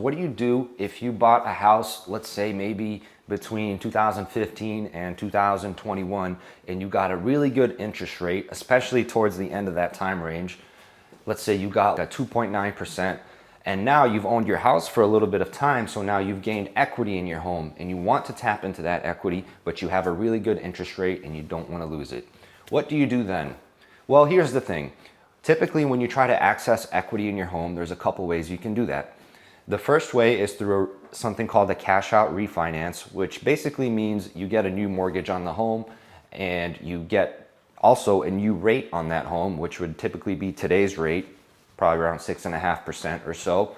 What do you do if you bought a house, let's say maybe between 2015 and 2021, and you got a really good interest rate, especially towards the end of that time range? Let's say you got a 2.9%, and now you've owned your house for a little bit of time, so now you've gained equity in your home, and you want to tap into that equity, but you have a really good interest rate and you don't want to lose it. What do you do then? Well, here's the thing. Typically, when you try to access equity in your home, there's a couple ways you can do that. The first way is through something called a cash out refinance, which basically means you get a new mortgage on the home and you get also a new rate on that home, which would typically be today's rate, probably around 6.5% or so.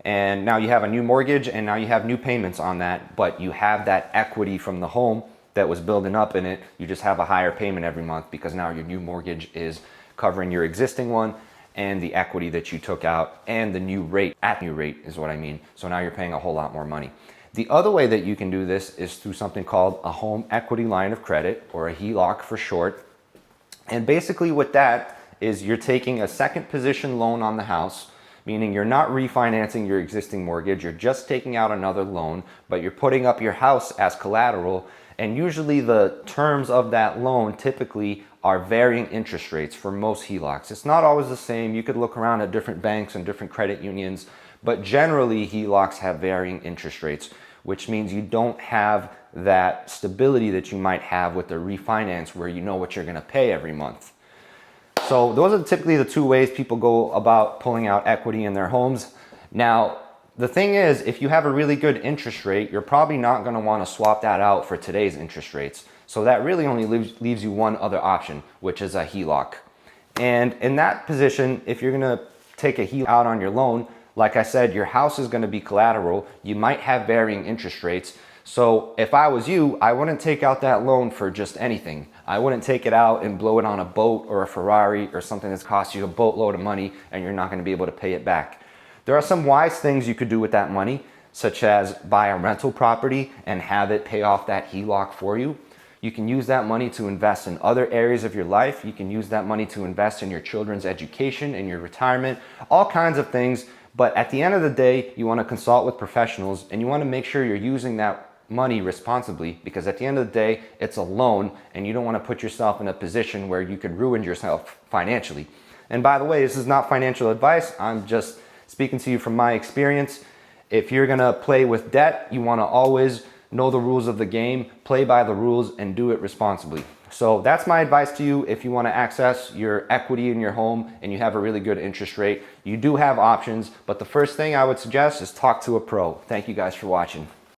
And now you have a new mortgage and now you have new payments on that, but you have that equity from the home that was building up in it. You just have a higher payment every month because now your new mortgage is covering your existing one and the equity that you took out and the new rate, is what I mean. So now you're paying a whole lot more money. The other way that you can do this is through something called a home equity line of credit, or a HELOC for short. And basically what that is, you're taking a second position loan on the house, meaning you're not refinancing your existing mortgage, you're just taking out another loan, but you're putting up your house as collateral. And usually the terms of that loan typically are varying interest rates for most HELOCs. It's not always the same. You could look around at different banks and different credit unions, but generally HELOCs have varying interest rates, which means you don't have that stability that you might have with the refinance where you know what you're gonna pay every month. So those are typically the two ways people go about pulling out equity in their homes. Now, the thing is, if you have a really good interest rate, you're probably not going to want to swap that out for today's interest rates. So that really only leaves you one other option, which is a HELOC. And in that position, if you're going to take a HELOC out on your loan, like I said, your house is going to be collateral. You might have varying interest rates. So if I was you, I wouldn't take out that loan for just anything. I wouldn't take it out and blow it on a boat or a Ferrari or something that's cost you a boatload of money and you're not going to be able to pay it back. There are some wise things you could do with that money, such as buy a rental property and have it pay off that HELOC for you. You can use that money to invest in other areas of your life. You can use that money to invest in your children's education, in your retirement, all kinds of things. But at the end of the day, you want to consult with professionals and you want to make sure you're using that money responsibly, because at the end of the day, it's a loan and you don't want to put yourself in a position where you could ruin yourself financially. And by the way, this is not financial advice. I'm just speaking to you from my experience. If you're gonna play with debt, you wanna always know the rules of the game, play by the rules, and do it responsibly. So that's my advice to you. If you wanna access your equity in your home and you have a really good interest rate, you do have options, but the first thing I would suggest is talk to a pro. Thank you guys for watching.